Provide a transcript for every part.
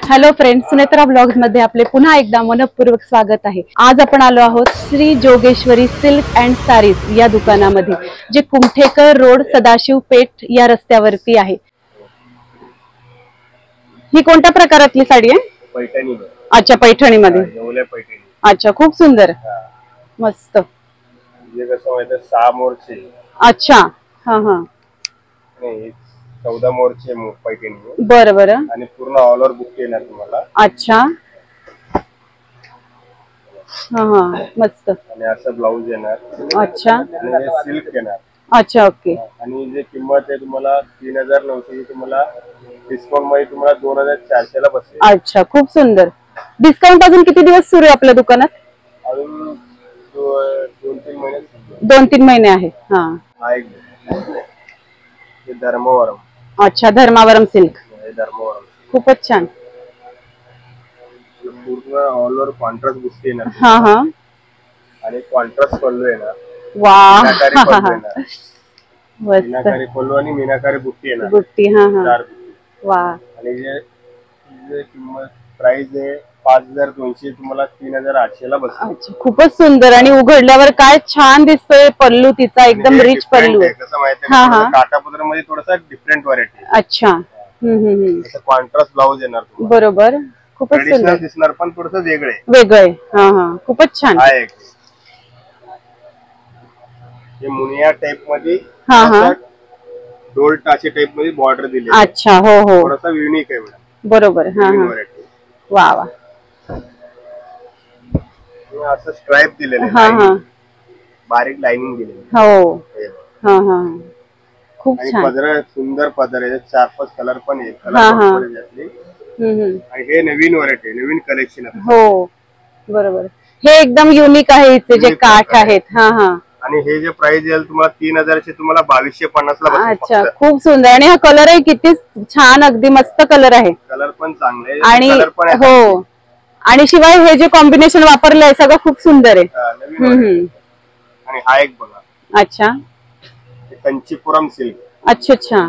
Hello friends, Sunetra blogs मध्ये आपले पुन्हा एकदा मनपूर्वक स्वागत आहे। आज आपण आलो आहोत श्री जोगेश्वरी सिल्क अँड सारीज या दुकानामध्ये, जे कुमठेकर रोड सदाशिव पेठ या रस्त्यावरती आहे। ही कोणत्या प्रकारातली साडी आहे? पैठणी। अच्छा, पैठणी मध्ये। पैठणी। अच्छा, खूप सुंदर, मस्त। हे कसं माहिती 6 मोरचे। अच्छा, हा हा, नाही 14 मोरचे पैठणी। बरं बरं। आणि पूर्ण ऑल ओव्हर बुक येणार तुम्हाला। अच्छा, हा हा, मस्त। आणि असं ब्लाउज येणार। अच्छा, आणि हे सिल्क येणार। अच्छा, ओके। आणि जे किंमत आहे तुम्हाला 3900 तुम्हाला डिस्काउंट मध्ये तुम्हाला 2400 ला बसेल। अच्छा, खूप सुंदर। डिस्काउंट अजून किती दिवस सुरू आहे आपल्या दुकानात? अजून 2-3 महिने। 2-3 महिने आहे। हा, हे धर्मवरम। अच्छा, धर्मावरम सिल्क। धर्मवरम खूपच छान। पूर्ण ऑल ओव्हर कॉन्ट्रास्ट बुट्टी येणार। हा हा, आणि कॉन्ट्रास्ट पल्लू येणार। वाह, मीनाकारी पल्लू येणार। मस्त। मीनाकारी पल्लू आणि मीनाकारी बुट्टी येणार। बुट्टी, हा हा, वाह। आणि जे किंमत प्राइस आहे 5200 तुम्हाला 3800 ला बसेल। अच्छा, खूपच सुंदर। आणि उघडल्यावर काय छान दिसतोय पल्लू तिचा, एकदम रिच पल्लू। कसं माहितीये, काठापदर मध्ये थोडासा डिफरंट व्हरायटी। अच्छा, कॉन्ट्रास्ट ब्लाउज येणार तुम्हाला। बरोबर, खूपच सुंदर दिसणार, पण थोडंसं वेगळं आहे। हा हा, खूपच छान आहे। हे मुनिया टाइप मध्ये, हा हा, डोल टाचे टाइप मध्ये बॉर्डर दिली। अच्छा, हो हो, थोडासा युनिक आहे मॅडम। बरोबर, हा हा, वा वा। असं स्ट्राइप दिलेले, हा हा, बारीक लाइनिंग दिलेली। हो, हा हा, खूप छान। पदर सुंदर पदर आहे, 4-5 कलर पण आहे। हा हा, आणि हे नवीन व्हरायटी, नवीन कलेक्शन आहे। हो, बरोबर। हे एकदम युनिक आहे, इथे जे काठ आहेत। हा हा, आणि हे जे प्राइस येईल तुम्हाला 3000 चे तुम्हाला 2250 ला बसेल। अच्छा, खूप सुंदर। आणि हा कलर आहे किती छान, अगदी मस्त कलर आहे। कलर पण चांगले आणि हो, आणि शिवाय हे जे कॉम्बिनेशन वापरलंय सगळं खूप सुंदर आहे। आणि हा एक बघा। अच्छा, कंचीपुरम सिल्क। अच्छा अच्छा,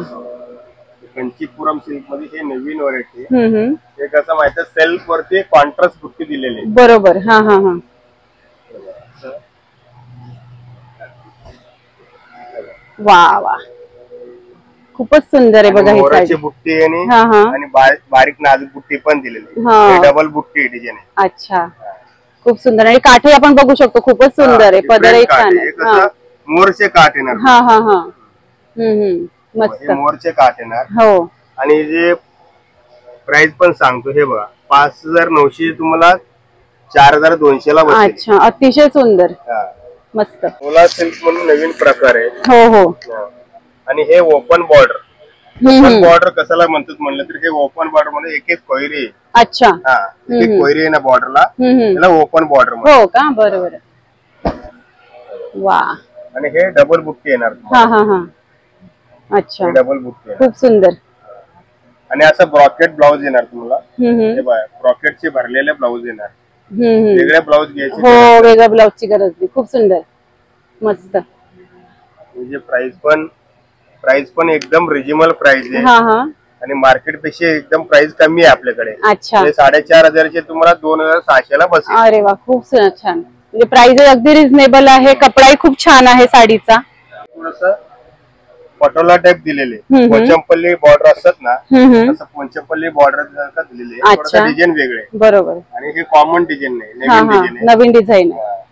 कंचीपुरम सिल्क मध्ये हे नवीन व्हरायटी आहे। हे कसं माहिती, सेल्फ वरती कॉन्ट्रास्ट बुट्टी दिलेली आहे। बरोबर, हा हा हा, वा वा, खूपच सुंदर आहे बघा ही साडी। बुट्टी आणि बारीक नाजूक बुट्टी पण दिलेली आहे। डबल बुट्टी डिझाइन आहे। अच्छा, खूप सुंदर। आणि काठही आपण बघू शकतो, खूपच सुंदर आहे, पदरही छान आहे। मोरचे काठ येणार। हा हा हा, मस्त, मोरचे काठ येणार। हो। आणि जे प्राइस पण सांगतो, हे बघा 5900 तुम्हाला 4200 ला बसेल। अच्छा, अतिशय सुंदर, मस्त। ओला सिल्क म्हणून नवीन प्रकार आहे। हो हो। आणि हे ओपन बॉर्डर। ओपन बॉर्डर कशाला म्हणतात म्हणलं तर, हे ओपन बॉर्डर मध्ये एक कोयरी आहे। अच्छा, हा, एक कोयरी आहे ना बॉर्डरला, त्याला ओपन बॉर्डर म्हणतात। हो का, बरोबर, वा। आणि हे डबल बुट्टी येणार। हा हा हा, अच्छा, डबल बुट्टी, खूप सुंदर। आणि असं ब्रॉकेट ब्लाउज येणार तुम्हाला। हे बघा, ब्रॉकेटचे भरलेले ब्लाउज येणार। वेगळे ब्लाउज घ्यायचे, हो, वेगळ्या ब्लाउजची गरज नाही। खूप सुंदर, मस्त। म्हणजे प्राइस पण एकदम रिजनेबल प्राइस आहे। हा हा, आणि मार्केट पेक्षा एकदम प्राइस कमी आहे आपल्याकडे। अच्छा, 4500 चे तुम्हाला 2600 ला बसेल। अरे वा, खूप छान। म्हणजे प्राइस अगदी रिजनेबल आहे, कपडाही खूप छान आहे साडीचा। थोडंसं पटोला टाइप दिलेले, पोचमपल्ली बॉर्डर असतात ना, तसं पोचमपल्ली बॉर्डर दिलेले, थोडंसं डिझाइन वेगळे, बरोबर। आणि हे कॉमन डिझाइन नाही, नवीन डिझाइन आहे। नवीन डिझाइन आहे,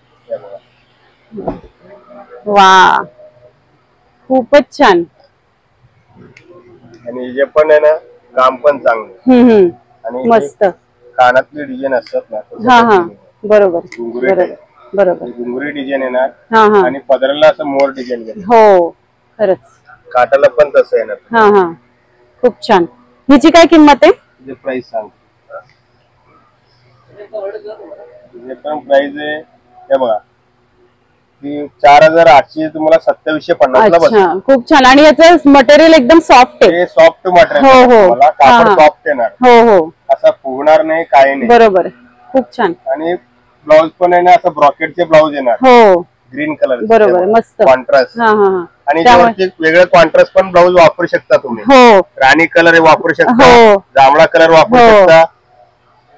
वा, खूपच छान। आणि जे पण आहे ना, काम पण चांगलं, आणि मस्त कानातली डिझाइन असतात ना, हा हा, बरोबर, बरोबर, घुंगरी डिझाइन येणार। आणि पदराला असं मोर डिझाइन येणार। हो, खरंच, काटाला पण तसं येणार। हा हा, खूप छान। हिची काय किंमत आहे? प्राइस सांग। जे पण प्राइस आहे, हे बघा, 4800 तुम्हाला 2750 ला बसेल। खूप छान। आणि याचं मटेरियल एकदम सॉफ्ट आहे। हे सॉफ्ट मटेरियल, हो हो, कापड सॉफ्ट येणार। हो हो, असं फुगणार नाही, काय नाही, बरोबर, खूप छान। आणि ब्लाउज पण आहे ना, असं ब्रॉकेटचे ब्लाउज येणार। हो, ग्रीन कलर, बरोबर, मस्त कॉन्ट्रास्ट। आणि वेगळे कॉन्ट्रास्ट पण ब्लाउज वापरू शकता तुम्ही। हो, राणी कलर वापरू शकता, जांभळा कलर वापरू शकता,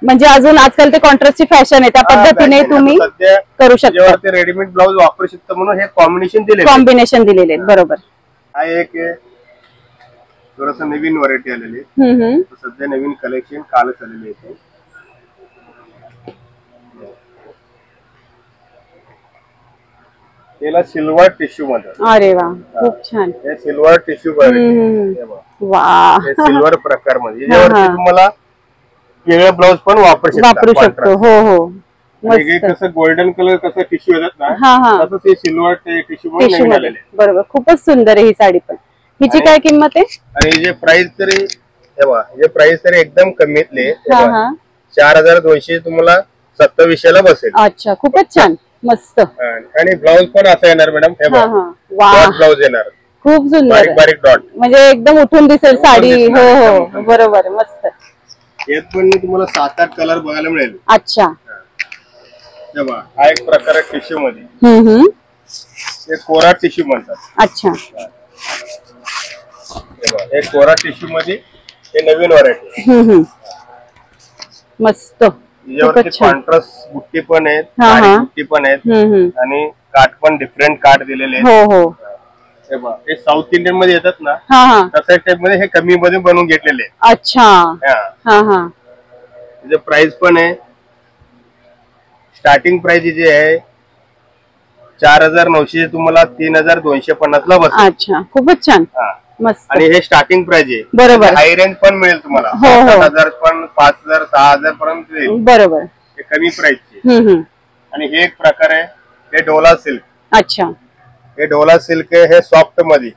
म्हणजे अजून आजकाल ते कॉन्ट्रास्टची फॅशन आहे, त्या पद्धतीने तुम्ही करू शकता. ते रेडीमेड ब्लाऊज वापरू शकता म्हणून हे कॉम्बिनेशन दिलेले आहेत. बरोबर. हा एक थोडस नवीन व्हरायटी आलेली, सध्या नवीन कलेक्शन कालच आलेले आहे. त्याला सिल्वर टिश्यू मध्ये. अरे वा, खूप छान. हे सिल्वर टिश्यू वा, सिल्वर प्रकार मध्ये तुम्हाला वेगळं ब्लाऊज पण वापरू शकतो. हो हो. कसं गोल्डन कलर कसं टिश्यू येतात ना, तसं ते सिल्वर टिश्यू मध्ये आलेले. बरोबर. खूपच सुंदर आहे ही साडी पण. हिची काय किंमत आहे? आणि जे प्राइस तरी हे प्राइस तरी एकदम कमीतले 4200 तुम्हाला 2700 ला बसेल. अच्छा, खूपच छान, मस्त. आणि ब्लाऊज पण असा येणार मॅडम, हे ब्लाऊज येणार खूप सुंदर, बारीक बारीक डॉट, म्हणजे एकदम उठून दिसेल साडी. हो हो, बरोबर, मस्त. यात पण तुम्हाला 7-8 कलर बघायला मिळेल. अच्छा. हा एक प्रकार आहे टिश्यू मध्ये, हे कोरा टिश्यू म्हणतात. अच्छा. हे कोरा टिश्यू मध्ये हे नवीन व्हरायटी, मस्त. कॉन्ट्रास्ट बुट्टी पण आहेत, बुट्टी पण आहेत, आणि काठ पण डिफरंट काठ दिलेले आहेत. हे साऊथ इंडियन मध्ये येतात ना, तसं टाइप मध्ये हे कमी मध्ये बनवून घेतलेले. अच्छा. त्याचे प्राइस पण आहे, स्टार्टिंग प्राइस जे आहे 4900 तुम्हाला 3250 ला बसेल. अच्छा, खूपच छान, मस्त. आणि हे स्टार्टिंग प्राइस आहे. बरोबर. हाय रेंज पण मिळेल तुम्हाला, 7000 पण 5000 6000 पर्यंत येईल. बरोबर. हे कमी प्राइसचे. आणि हे एक प्रकार आहे, हे डोला सिल्क. अच्छा. हे डोला सिल्क आहे, हे सॉफ्ट मध्ये,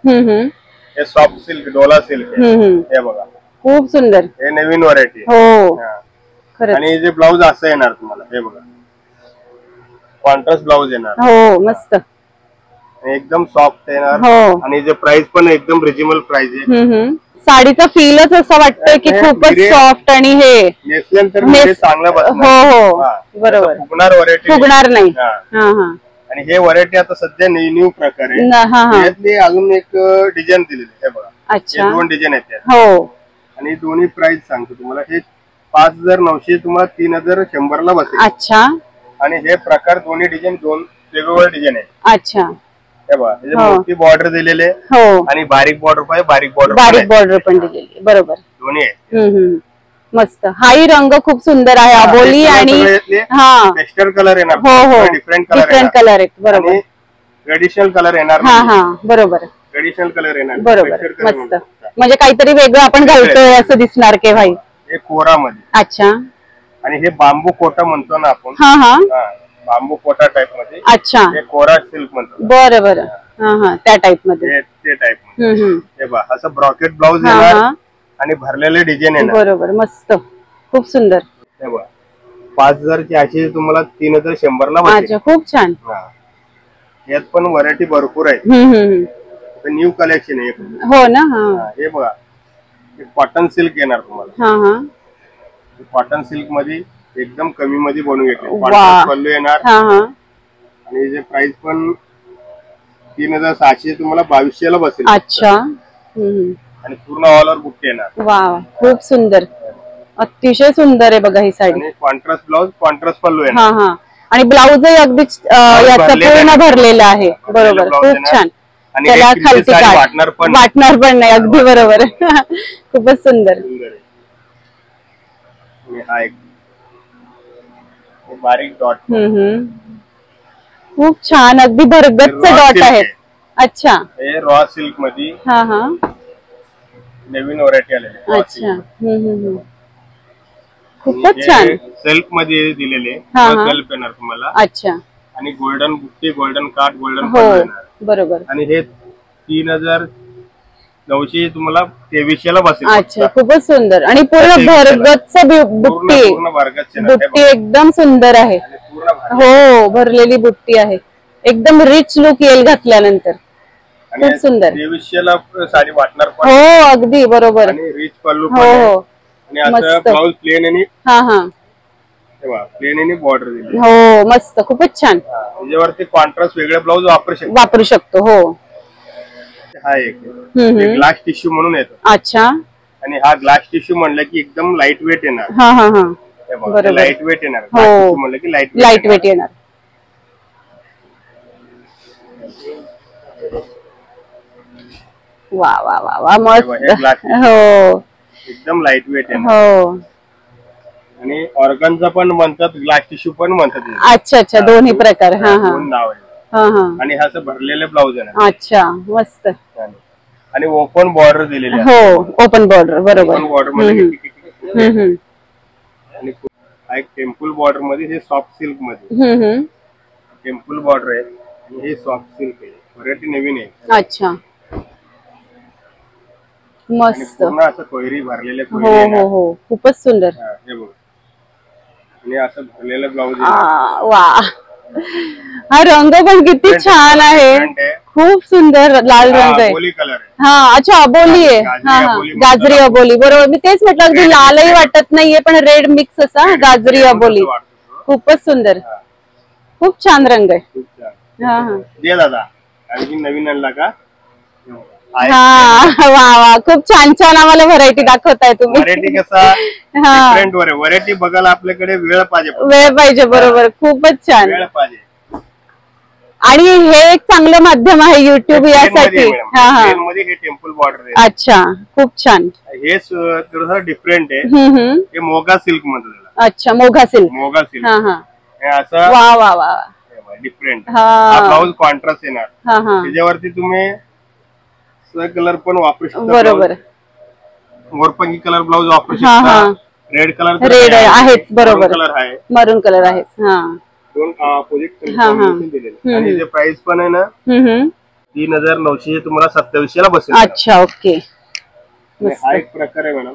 हे सॉफ्ट सिल्क डोला सिल्क आहे. हे बघा, खूप सुंदर. हे नवीन व्हरायटी. हो, आणि जे ब्लाऊज असं येणार तुम्हाला, हे बघा कॉन्ट्रास्ट ब्लाऊज येणार. हो, मस्त, एकदम सॉफ्ट येणार. आणि जे प्राइस पण एकदम रिजनेबल प्राइस आहे. साडीचा फीलच असं वाटतंय की खूपच सॉफ्ट, आणि हे नेसल्यानंतर चांगलं बसणार. हो हो, बरोबर, फुगणार व्हरायटी, फुगणार नाही. आणि हे व्हरायटी आता सध्या न्यू प्रकार आहे. अजून एक डिझाईन दिलेली, हे बघा. अच्छा, 2 डिझाईन आहेत. हो. आणि दोन्ही प्राइस सांगतो तुम्हाला, हे 5900 तुम्हाला 3100 ला बसेल. अच्छा. आणि हे प्रकार दोन्ही डिझाईन 2 वेगवेगळे डिझाईन आहे. अच्छा. हे बघा, मोठी बॉर्डर दिलेले, आणि बारीक बॉर्डर पाहिजे, बारीक बॉर्डर पण दिलेली. बरोबर, दोन्ही आहे. मस्त. हाही रंग खूप सुंदर आहे, अबोली आणि पेस्टल कलर येणार. हो, डिफरंट कलर आहेत. बरोबर. ट्रेडिशनल कलर येणार. बरोबर, ट्रेडिशनल कलर येणार. बरोबर, मस्त. म्हणजे काहीतरी वेगळं आपण घालतोय असं दिसणार केव्हाही. हे कोरा मध्ये. अच्छा. आणि हे बांबू कोटा म्हणतो ना आपण, बांबू कोटा टाइप मध्ये. अच्छा. हे कोरा सिल्क म्हणतो. बरं बरं, त्या टाइप मध्ये, ते टाइप मध्ये. हे बघा, असं ब्रॉकेट ब्लाऊज येणार आणि भरलेले डिझाईन येणार. बरोबर, मस्त, खूप सुंदर. हे बघा, 5000 ची अशी तुम्हाला 3100 ला बसेल. खूप छान. यात पण व्हरायटी भरपूर आहे. न्यू कलेक्शन आहे. हो ना. हे बघा, कॉटन सिल्क येणार तुम्हाला. कॉटन सिल्क मध्ये एकदम कमी मध्ये बनवून घेतले. पल्लू येणार. आणि जे प्राइस पण 3600 तुम्हाला 2200 ला बसेल. अच्छा. आणि पूर्ण ऑल ओव्हर बुट्टी येणार. वा, खूप सुंदर, अतिशय सुंदर आहे बघा ही साडी. कॉन्ट्रास्ट ब्लाऊज, कॉन्ट्रास्ट पल्लू येणार. आणि ब्लाऊजही अगदी याचा पूर्ण भरलेला आहे. बरोबर, खूप छान. त्याला खालती वाटणार पण नाही. अगदी बरोबर. खूपच सुंदर. हा एक बारीक डॉट, खूप छान, अगदी भरगच्च डॉट आहेत. अच्छा. हे रॉ सिल्क मध्ये नवीन व्हरायटी आलेली. अच्छा. खूपच छान. सिल्क मध्ये दिलेले, सेल्फ येणार तुम्हाला. अच्छा. आणि गोल्डन बुट्टी, गोल्डन काठ, गोल्डन येणार. बरोबर. आणि हे 3900 तुम्हाला 2300 ला बसेल. अच्छा, खूपच सुंदर. आणि पूर्ण भरगच्च बुट्टी एकदम सुंदर आहे. हो, भरलेली बुट्टी आहे, एकदम रिच लुक येईल घातल्यानंतर. खूप सुंदर. 2300 ला साडी वाटणार पण. हो, अगदी बरोबर. आणि रिच पल्लू पण. हो, आणि असं ब्लाऊज प्लेन आणि प्लेन आणि बॉर्डर दिली. हो, मस्त, खूपच छान. त्याच्यावरती कॉन्ट्रास्ट वेगळे ब्लाऊज वापरू शकतो. हो. हा एक ग्लास टिश्यू म्हणून येतो. अच्छा. आणि हा ग्लास टिश्यू म्हणलं की एकदम लाईट वेट येणार. बरोबर. लाईट वेट येणार. हो, म्हणलं की लाईट वेट येणार. वा वा वा वा मस्त. हो एकदम लाईट वेट आहे. हो आणि ऑर्गनचा पण म्हणतात, ग्लास टिश्यू पण म्हणतात. अच्छा अच्छा, दोन्ही प्रकार. हा हा नाव आहे. हा हा. आणि हा असं भरलेले ब्लाऊज आहे. अच्छा मस्त. आणि ओपन बॉर्डर दिलेली. हो ओपन बॉर्डर, बरोबर. ओपन बॉर्डर मध्ये आणि हा एक टेम्पल बॉर्डर मध्ये, हे सॉफ्ट सिल्क मध्ये टेम्पल बॉर्डर आहे. आणि हे सॉफ्ट सिल्क आहे, व्हरायटी नवीन आहे. अच्छा मस्त. पूर्ण असं कोयरी भरलेले. हो हो हो, खूपच सुंदर. हे बघ, आणि असं भरलेलं ब्लाऊज. वा, हा रंग पण किती छान आहे. खूप सुंदर लाल रंग आहे. अबोली कलर आहे. हा अच्छा, अबोली आहे. हा हा, गाजरी अबोली, बरोबर. मी तेच म्हटलं, अगदी लालही वाटत नाहीये पण रेड मिक्स असा गाजरी अबोली. खूपच सुंदर, खूप छान रंग आहे. हा हा. दे दादा, आणखी नवीन आणला का? हा वा वा, खूप छान छान आम्हाला व्हरायटी दाखवताय तुम्ही. व्हरायटी कसा डिफरंट वर आहे. व्हरायटी बघायला आपल्याकडे वेळ पाहिजे. वेळ पाहिजे, बरोबर. खूपच छान. वेळ पाहिजे. आणि हे एक चांगलं माध्यम आहे युट्यूब यासाठी. हा हा, मध्ये हे टेम्पल बॉर्डर आहे. अच्छा, खूप छान. हे थोडंसं डिफरंट आहे. हे मोगा सिल्क म्हणतात. अच्छा, मोगा सिल्क. मोगा सिल्क. हा हा, हे असं वा वा वा, डिफरंट. हा ब्लाऊज कॉन्ट्रास्ट येणार. हा हा, त्याच्यावरती तुम्ही कलर पण वापरू शकता. बरोबर. मोरपंखी कलर ब्लाऊज वापरू हा शकता. हा, रेड कलर, रेड आहेच, बरोबर. कलर आहे, मरून कलर आहेच. हा, दोन अपोजिट कॉम्बिनेशन दिलेले. आणि जे प्राइस पण आहे ना, 3900 तुम्हाला 2700 ला बसेल. अच्छा, ओके. हा एक प्रकार आहे मॅडम,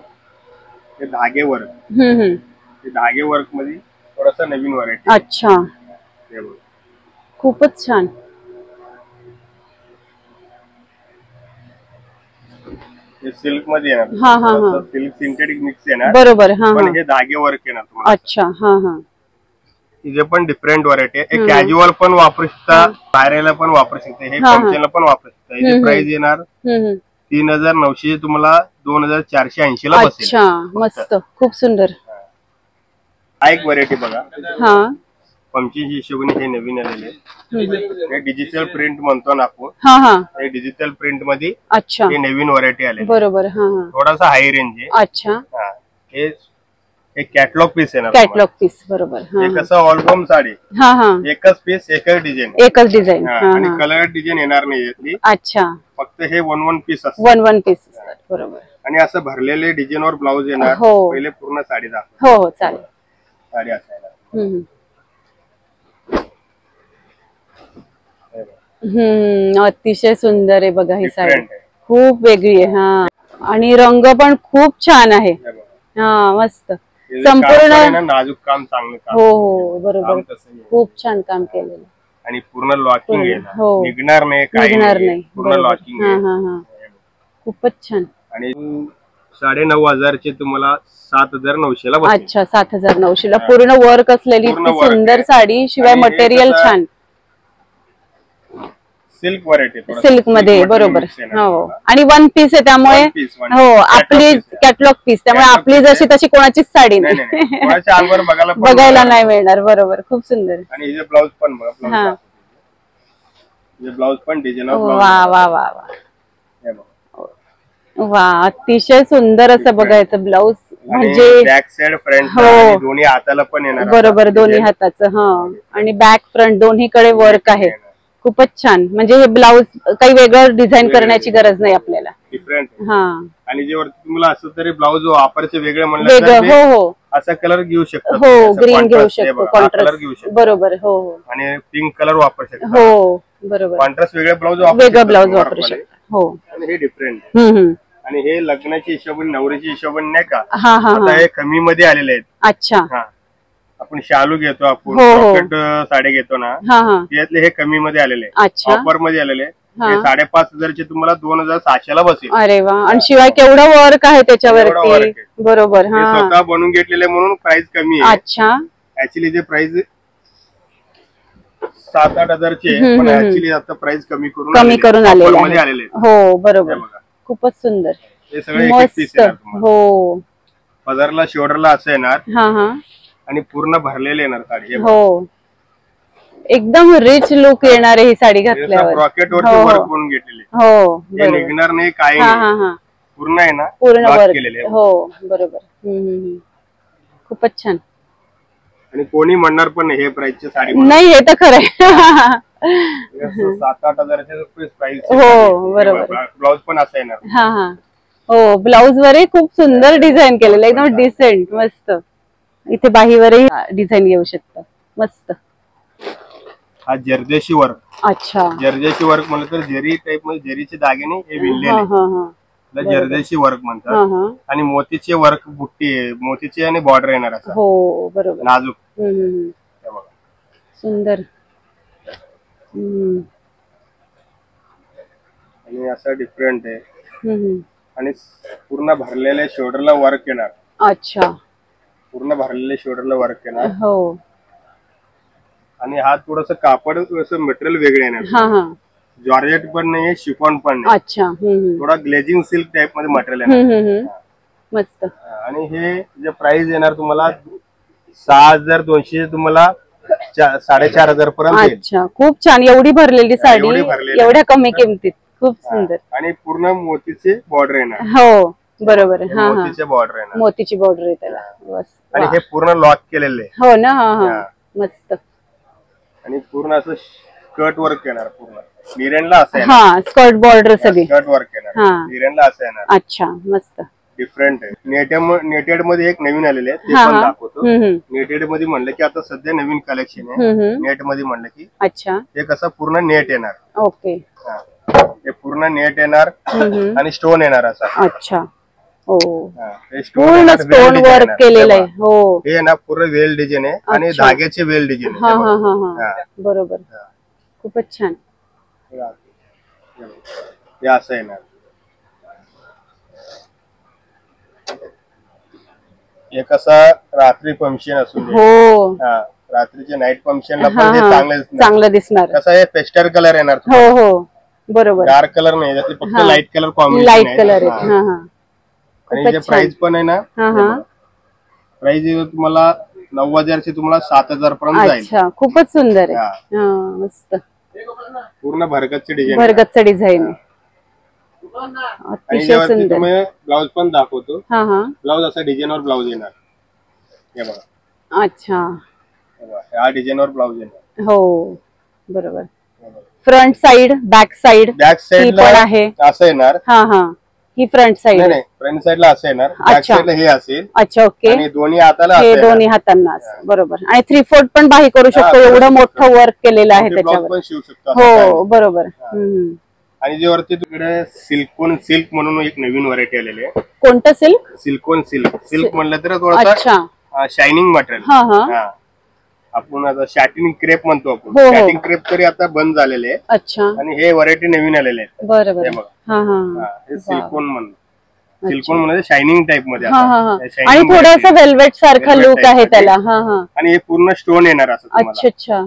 हे धागे वर्क. हे धागे वर्क मध्ये थोडासा नवीन व्हरायटी. अच्छा, खूपच छान. सिल्क मध्ये येणार. हा हा हा, सिल्क सिंथेटिक मिक्स येणार, बरोबर. हा पण हा, हे धागे वर्क येणार तुम्हाला. अच्छा. हा हा, तिथे पण डिफरंट व्हरायटी आहे. कॅज्युअल पण वापरू शकता, बाहेरला पण वापरू शकता, हे फंक्शनला पण वापरू शकता. याची प्राइस येणार 3900 तुम्हाला 2480 ला बसेल. अच्छा, मस्त, खूप सुंदर. हा एक व्हरायटी बघा. हा, 25 हिशोबाने हे नवीन आलेले. हे डिजिटल प्रिंट म्हणतो ना आपण. हा हा, हे डिजिटल प्रिंट मध्ये. अच्छा, हे नवीन व्हरायटी आले, बरोबर. हा हा, थोडासा हाय रेंज आहे. अच्छा, हे एक कॅटलॉग पीस आहे. कॅटलॉग पीस, बरोबर. हे कसं ऑलबम साडी. हा हा, एकच पीस, एकच डिझाईन. एकच डिझाईन. आणि कलर डिझाईन येणार नाही यातली. अच्छा, फक्त हे वन पीस असतं. वन पीस असतात, बरोबर. आणि असं भरलेले डिझाईन वर ब्लाऊज येणार. हो. पहिले पूर्ण साडी दाखव. हो हो, चालेल. साडी असायला. अतिशय सुंदर आहे बघा ही साडी. Different आहे. खूप वेगळी आहे. हा, आणि रंग पण खूप छान आहे. हा, मस्त. संपूर्ण नाजूक काम, चांगलं काम. हो हो, बरोबर. खूप छान काम केलेलं. आणि पूर्ण लॉकिंग येणार. हो, निघणार नाही, काही निघणार नाही, पूर्ण लॉकिंग. हा हा हा, खूपच छान. आणि 9500 चे तुम्हाला 7900 ला बसेल. अच्छा, 7900 ला पूर्ण वर्क असलेली सुंदर साडी, शिवाय मटेरियल छान. सिल्क व्हरायटी, सिल्क मध्ये, बरोबर. हो, आणि वन पीस आहे त्यामुळे. हो, आपली कॅटलॉग पीस, त्यामुळे आपली जशी तशी कोणाचीच साडी नाही. बघायला नाही मिळणार, बरोबर. खूप सुंदर. आणि हे ब्लाऊज पण बघा, ब्लाऊज पण डिझाइन. वा वा वा वा, अतिशय सुंदर असं बघायचं ब्लाऊज. म्हणजे बॅक साइड, फ्रंट, हो, दोन्ही हाताला पण येणार. बरोबर, दोन्ही हाताचं. हा, आणि बॅक फ्रंट दोन्हीकडे वर्क आहे. खूपच छान. म्हणजे हे ब्लाऊज काही वेगळं डिझाईन करण्याची गरज नाही आपल्याला. डिफरंट. हा, आणि जे तुम्हाला असं तरी ब्लाऊज वापरायचे वेगळे म्हणलं, वेगळं. हो हो, असा कलर घेऊ शकतो. हो, ग्रीन घेऊ शकतो, कॉन्ट्रास्ट, बरोबर. हो हो, आणि पिंक कलर वापरू शकतो. हो, बरोबर. कॉन्ट्रास्ट वेगळे ब्लाऊज वापरू शकतो. हो, आणि हे डिफरंट. आणि हे लग्नाची हिशोबाने, नवरीची हिशोबाने नाही का. आता हे कमी मध्ये आलेले आहेत. अच्छा, आपण शालू घेतो, आपण पॉकेट साडी घेतो ना, त्यातले हे कमी मध्ये आलेले, ऑफर मध्ये आलेले. 5500 चे तुम्हाला 2600 ला बसेल. अरे वा, आणि शिवाय केवढं वर्क आहे त्याच्यावरती, बरोबर. स्वतः बनवून घेतलेले म्हणून प्राइस कमी आहे. अच्छा, ऍक्च्युली जे प्राइस 7-8 चे, पण ऍक्च्युली आता प्राइस कमी करून आलेले. हो, बरोबर. खूपच सुंदर. हे सगळे एक पीस येणार तुम्हाला. हो, पदरला, शोल्डरला असं येणार. आणि पूर्ण भरलेले येणार साडी. हो, एकदम रिच लुक येणार आहे ही साडी घातल्यावर. रॉकेट वरती वर्क करून घेतलेले. हो, हे निघणार नाही काही नाही, पूर्ण आहे ना पूर्ण वर्क केलेले. हो बरोबर. खूपच छान. आणि कोणी म्हणणार पण नाही हे प्राइसची साडी नाही, हे तर खरंय. 7-8 हजाराचे प्राइस. हो बरोबर. ब्लाउज पण असं येणार. हो, ब्लाउज वरही खूप सुंदर डिझाईन केलेलं, एकदम डिसेंट मस्त. इथे बाहीवरही डिझाईन येऊ शकतं मस्त. हा जर्देशी वर्क. अच्छा, जर्देशी वर्क म्हणलं तर जरी टाइप मध्ये जरीचे दागिने हे विणलेले जर्देशी वर्क म्हणतात. आणि मोतीचे वर्क बुट्टी आहे, मोतीचे आणि बॉर्डर येणार असं. हो बरोबर, नाजूक. सुंदर. आणि असं डिफरंट आहे. आणि पूर्ण भरलेले शोल्डरला वर्क येणार. अच्छा, पूर्ण भरलेले शोल्डरला वर्क येणार. हो. आणि हा थोडस कापड मटेरियल वेगळे येणार. जॉर्जेट पण नाही, शिफॉन पण नाही. अच्छा, थोडा ग्लेजिंग सिल्क टाइप मध्ये मटेरियल येणार मस्त. आणि हे जे प्राइस येणार तुम्हाला 6200 तुम्हाला 4500 पर्यंत. अच्छा, खूप छान. एवढी भरलेली साडी एवढ्या कमी किमतीत, खूप सुंदर. आणि पूर्ण मोतीचे बॉर्डर येणार. हो बरोबर. मोतीचे बॉर्डर येणार, मोतीची बॉर्डर आहे त्याला. बस. आणि हे पूर्ण लॉक केलेले. हो ना. मस्त. आणि पूर्ण असं स्कर्ट वर्क येणार. पूर्ण मिरेनला असं येणार. स्कर्ट बॉर्डर सगळी स्कर्ट वर्क येणार. मिरेनला असं येणार. अच्छा, मस्त. डिफरंट आहे. नेटेड मध्ये एक नवीन आलेले आहे ते पण दाखवतो. नेटेड मध्ये म्हणलं की आता सध्या नवीन कलेक्शन आहे. नेट मध्ये म्हणलं की अच्छा, हे कसं पूर्ण नेट येणार. ओके. हे पूर्ण नेट येणार आणि स्टोन येणार असा. अच्छा, हो. पूर्ण स्टोन वर्क केलेलं आहे. हो, हे ना पूर्ण वेल डिझाईन आहे आणि धाग्याचे वेल डिझाईन आहे. बरोबर, खूपच छान. हे असं येणार. हे कसं रात्री फंक्शन असून हो, रात्रीचे नाईट फंक्शनला पण हे चांगलं दिसणार. कसं हे पेस्टल कलर येणार. हो बरोबर. डार्क कलर नाही, फक्त light colour combination. Light colour आहे. आणि जे प्राइस पण आहे ना, प्राइस तुम्हाला 9000 ची तुम्हाला 7000 पर्यंत जाईल. अच्छा, खूपच सुंदर आहे. मस्त. पूर्ण भरगतचे डिझाईन. भरगतचं डिझाईन आहे. अतिशय सुंदर. ब्लाउज पण दाखवतो. ब्लाउज असा डिझाईनवर ब्लाउज येणार. हे बघा. अच्छा, या डिझाईनवर ब्लाउज येणार. हो बरोबर. फ्रंट साइड, बॅक साइड पण आहे असं येणार. ही फ्रंट साइड. नाही, फ्रंट साइडला असं येणार, बॅक साइडला हे असेल. अच्छा, ओके. आणि दोन्ही हाताला हे दोन्ही हातांना बरोबर. आणि 3/4 पण बाही करू शकतो, एवढं मोठं वर्क केलेलं आहे त्याच्यावर. हो बरोबर. आणि जे वरती तिकडे सिल्कोन सिल्क म्हणून एक नवीन व्हरायटी आलेली आहे. कोणतं सिल्क? सिल्कोन सिल्क. सिल्क म्हणलं तर थोडंसं शायनिंग मटेरियल. आपण आता शॅटिन क्रेप म्हणतो आपण. शॅटिन क्रेप तरी आता बंद झालेले आहे. अच्छा. आणि हे व्हरायटी नवीन आलेले आहेत. बरोबर. हे सिल्कोन म्हणतो. सिल्कोन म्हणजे शायनिंग टाइप मध्ये. आणि थोडंसं वेल्वेट सारखा लुक आहे त्याला. आणि हे पूर्ण स्टोन येणार असं. अच्छा,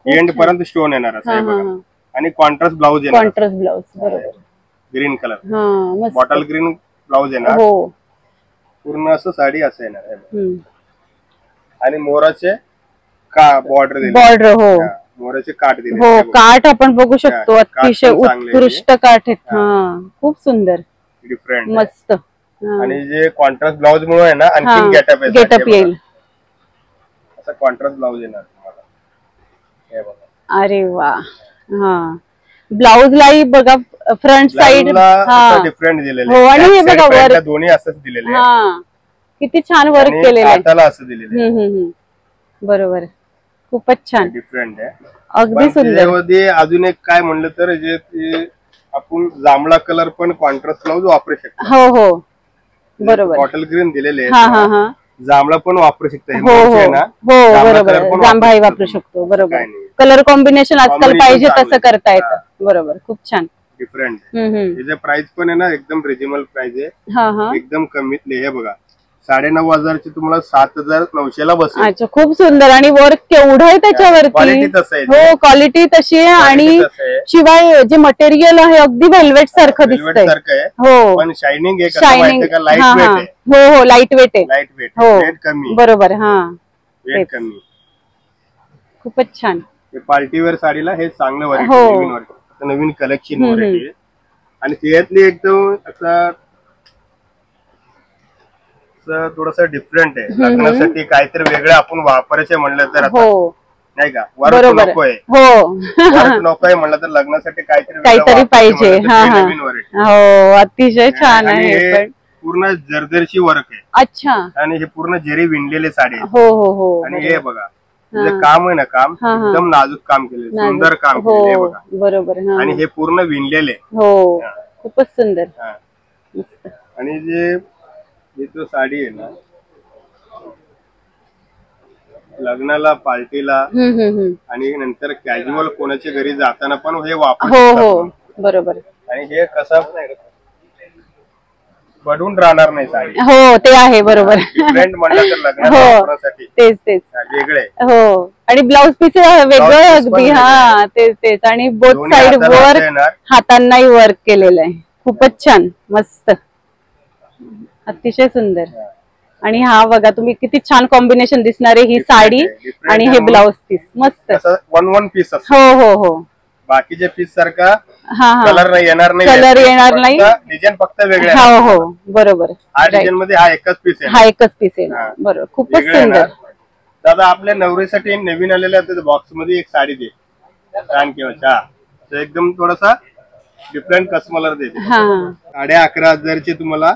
एंड पर्यंत स्टोन येणार असं. आणि कॉन्ट्रास्ट ब्लाउज येणार. कॉन्ट्रास्ट ब्लाउज बरोबर. Green colour, bottle green blouse येणार. पूर्ण असं साडी असं येणार. आणि मोराचे बॉर्डर. हो, मोराचे काठ दिले. हो, काठ आपण बघू शकतो. अतिशय उत्कृष्ट काठ आहेत. खूप सुंदर, डिफरंट, मस्त. आणि जे कॉन्ट्रास्ट ब्लाउज मुळे आहे ना आणखी गेटअप येईल. असं कॉन्ट्रास्ट ब्लाउज येणार तुम्हाला. हे बघा. अरे वा. ब्लाउज लाई बघा, फ्रंट साइड डिफरंट दिलेले. हो, आणि हे बघा वर दोन्ही असंच दिलेले. किती छान वर्क केलेलं आहे. हाताला असं दिलेलं. बरोबर, खूपच छान, डिफरंट आहे. अगदी सुंदर. अजून एक काय म्हणलं तर जे आपण जांभळा कलर पण कॉन्ट्रास्ट ब्लाउज वापरू शकतो. हो बरोबर. बॉटल ग्रीन दिलेले. जांभळा पण वापरू शकता. हो बरोबर, जांभाई वापरू शकतो. बरोबर, कलर कॉम्बिनेशन आजकाल पाहिजे तसं करता येतं. बरोबर, खूप छान. डिफरंट. त्याचे प्राइस पण आहे ना एकदम रिजनेबल प्राइस आहे, एकदम कमीतले. हे बघा 9,500 ची तुम्हाला 7,900 ला बसेल. अच्छा, खूप सुंदर. आणि वर्क केवढं आहे त्याच्यावरती. हो, क्वालिटी तशी आहे. आणि शिवाय जे मटेरियल आहे अगदी वेल्वेट सारखं दिसतंय. हो, पण शायनिंग लाईट वेट आहे. लाईट वेट हो, कमी. बरोबर. रेट कमी, खूपच छान. पार्टीवेअर साडीला हे चांगलं हो. व्हरायटी, नवीन कलेक्शन व्हरायटी. आणि त्यातली एकदम असं थोडस डिफरंट आहे. लग्नासाठी काहीतरी वेगळं आपण वापरायचे म्हणलं तर नाही का, वर्क नकोय, नकोय म्हणलं तर लग्नासाठी काहीतरी पाहिजे. नवीन व्हरायटी. हो, अतिशय छान आहे. पूर्ण जरदरची वर्क आहे. अच्छा. आणि हे पूर्ण जरी विणलेले साडी. हो हो हो. आणि हे बघा जे काम आहे ना, काम एकदम नाजूक काम केले, सुंदर काम केले बघा. बरोबर. आणि हे पूर्ण विणलेले. हो, खूपच सुंदर. आणि जे तो साडी आहे ना, लग्नाला, पार्टीला आणि नंतर कॅज्युअल कोणाच्या घरी जाताना पण हे वापर. हो बरोबर. आणि हे कसं पडून राहणार नाही साडी. हो, ते आहे बरोबर. डिफरंट म्हणलं तर लग्नासाठी तेच वेगळे. हो, आणि ब्लाउज पीस वेगळं अगदी. हा, तेच. आणि बोथ साइड वर्क, हातांनाही वर्क केलेलं आहे. खूपच छान, मस्त, अतिशय सुंदर. आणि हा बघा तुम्ही किती छान कॉम्बिनेशन दिसणारे, ही साडी आणि हे ब्लाउज पीस, मस्त. One piece. हो. बाकीचे पीस सारखा कलर येणार नाही, डिझाईन फक्त वेगळे. हो बरोबर. हा डिझाईन मध्ये हा एकच पीस आहे. बरोबर, खूपच सुंदर. दादा, आपल्या नवरीसाठी नवीन आलेल्या बॉक्स मध्ये एक साडी दे, छान किंवा एकदम थोडासा डिफरंट कस्टमर देते. 11,500 तुम्हाला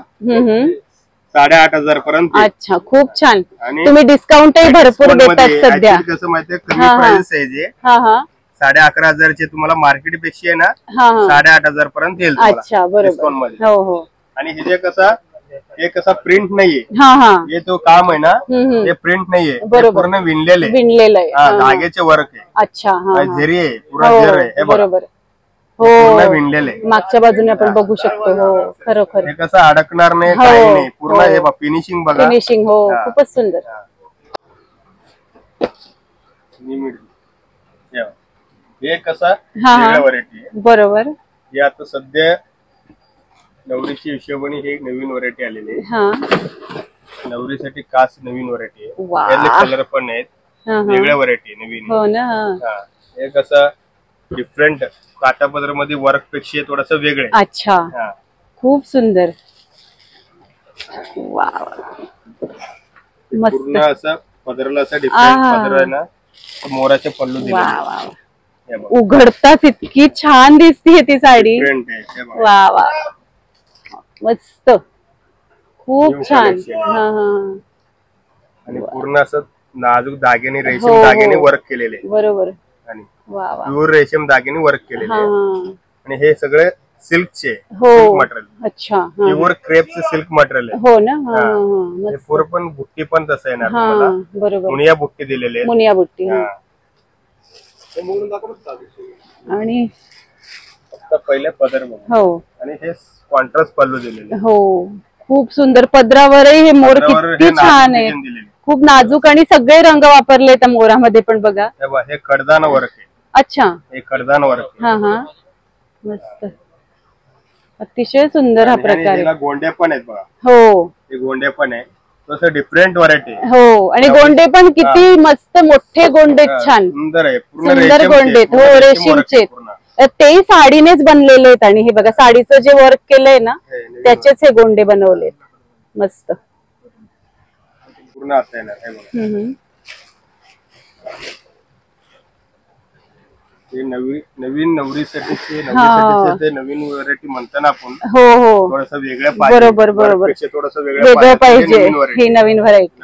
8,500 पर्यंत. अच्छा, खूप छान. तुम्ही डिस्काउंटही भरपूर देतात सध्या. कसं माहितीये, कमी प्राइस आहे जे. 11,500 तुम्हाला मार्केट पेक्षा आहे ना 8,500 पर्यंत येईल. अच्छा, बरोबर. हो. आणि हे जे कसं प्रिंट नाहीये, हे तो काम आहे ना, हे प्रिंट नाहीये, पूर्ण विणलेले धाग्याचे वर्क आहे. अच्छा. जरी आहे, पुरा जर आहे, बरोबर. हो, विणलेले. मागच्या बाजूने आपण बघू शकतो. हो, खरोखर. हे कसं अडकणार नाही, काही नाही, पूर्ण हे फिनिशिंग बघा. फिनिशिंग, हो, खूपच सुंदर. हे कसं व्हरायटी आहे. बरोबर. हे आता सध्या नवरीची हिशोबाने हे नवीन व्हरायटी आलेली आहे. नवरीसाठी खास नवीन व्हरायटी आहे. कलर पण आहेत, वेगळ्या व्हरायटी नवीन. हो ना. हे कसं डिफरंट काठापदर मध्ये वर्क पेक्षा थोडस वेगळे. अच्छा, खूप सुंदर. पूर्ण असं पदरला असं डिफरंट पदर आहे ना, मोराचे पल्लू दिले. उघडताच इतकी छान दिसते ती साडी. वा, मस्त, खूप छान. आणि पूर्ण असं नाजूक दागिने, रेशीम दागिने वर्क केलेले. बरोबर. आणि प्युअर रेशीम दागिने वर्क केलेले. आणि हे सगळे सिल्कचे मटेरियल. अच्छा. प्युअर क्रेपचे सिल्क मटेरियल आहे. हो ना. पूर्ण पण बुट्टी पण तसं येणार तुम्हाला. बरोबर. मुनिया बुट्टी दिलेली, मुनिया बुट्टी. आणि पहिल्या पदर मध्ये. हो. आणि हे कॉन्ट्रास्ट पल्लू दिलेले. हो, खूप सुंदर. पदरावरही हे मोर किती छान आहे, खूप नाजूक. आणि सगळे रंग वापरले त्या मोरामध्ये पण बघा. हे कडदान वर्क आहे. अच्छा, हे कडदान वर्क. मस्त, अतिशय सुंदर हा प्रकार आहे. गोंड्या पण आहेत बघा. हो, हे गोंड्या पण आहे, तसं डिफरंट व्हरायटी. हो, आणि गोंडे पण किती मस्त मोठे गोंडे, छान सुंदर आहे. सुंदर गोंडे. हो, रेशीमचे. तेही साडीनेच बनलेले आहेत. आणि हे बघा साडीचं जे वर्क केलंय ना, त्याचेच हे गोंडे बनवलेत. मस्त, पूर्ण असं येणार. नवीन नवरीसाठी नवीन व्हरायटी म्हणताना आपण थोडस वेगळ्या बरोबर थोडस वेगळं पाहिजे. ही नवीन व्हरायटी.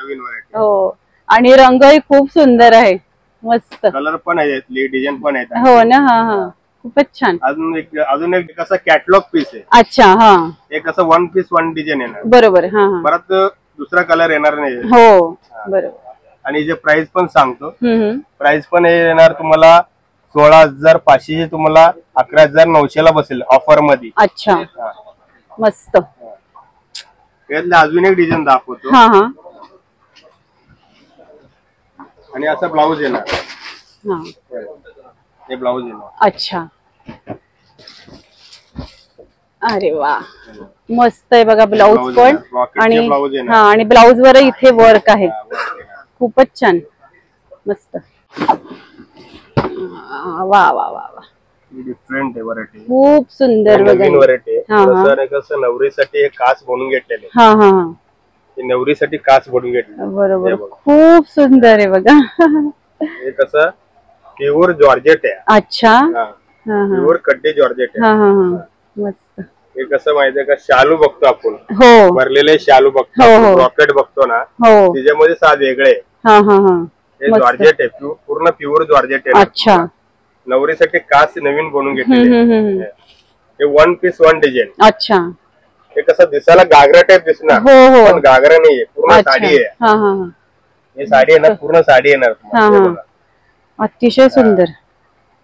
हो, आणि रंगही खूप सुंदर आहे, मस्त. कलर पण आहेत, डिझाईन पण आहेत. हो ना. खूपच छान. अजून एक कसं कॅटलॉग पीस आहे. अच्छा. एक असं वन पीस वन डिझाईन येणार. बरोबर. परत दुसरा कलर येणार नाही. हो, बरोबर. आणि जे प्राइस पण सांगतो, प्राइस पण येणार तुम्हाला 16,500 तुम्हाला 11,900 ला बसेल ऑफर मध्ये. अच्छा, मस्त. अजून एक डिझाईन दाखवतो. आणि असा ब्लाऊज येणार. हे ब्लाऊज येणार. अच्छा, अरे वा, मस्त आहे बघा ब्लाऊज पण. आणि ब्लाऊज वर इथे वर्क आहे, खूपच छान. मस्त. वा वा वा वा, डिफरंट आहे व्हरायटी, खूप सुंदर नवीन व्हरायटी आहे. कसं नवरीसाठी हे काच बनवून घेतलेले. हा हा हा, नवरीसाठी काच बनवून घेतले. बरोबर, खूप सुंदर आहे बघा. हे कसं प्युअर जॉर्जेट आहे. अच्छा, प्युअर कड्डे जॉर्जेट आहे. हा हा हा, मस्त. हे कसं माहितीये का, शालू बघतो आपण, हो भरलेले शालू बघतो, रॉकेट बघतो ना, हो, त्याच्यामध्ये साध वेगळे. हा हा हा, हे जॉर्जेट आहे, पूर्ण प्युअर जॉर्जेट आहे. अच्छा, नवरीसाठी काच नवीन बनवून घेतलेले. हे 1 पीस 1 डिझाईन. अच्छा, हे कसं दिसायला घागरा टाइप दिसणार, पण घागरा नाहीये, पूर्ण साडी आहे. हा हा, हे साडी आहे ना, पूर्ण साडी येणार तुम्हाला. अतिशय सुंदर.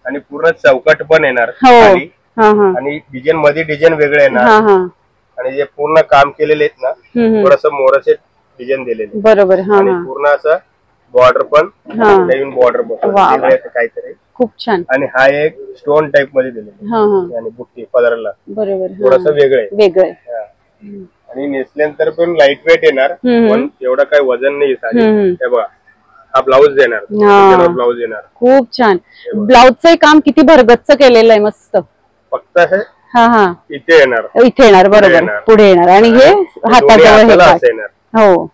आणि पूर्ण चौकट पण येणार खाली, आणि डिझाईन मध्ये डिझाईन वेगळे येणार. आणि जे पूर्ण काम केलेले आहेत ना, थोडस मोराचे डिझाईन दिलेले. बरोबर. आणि पूर्ण असं बॉर्डर पण नवीन बॉर्डर काहीतरी खूप छान. आणि हा एक स्टोन टाइप मध्ये दिलेला आणि बुट्टी पदराला. बरोबर, थोडस वेगळं. आणि नेसल्यानंतर पण लाईट वेट येणार, पण एवढं काही वजन नाही साडी. हे बघा, हा ब्लाऊज देणार, ब्लाऊज येणार. खूप छान. ब्लाऊजचं काम किती भरगच्च केलेलं आहे, मस्त. फक्त हे इथे येणार, बरोबर, पुढे येणार. आणि हे हाताजवळ येणार. हो,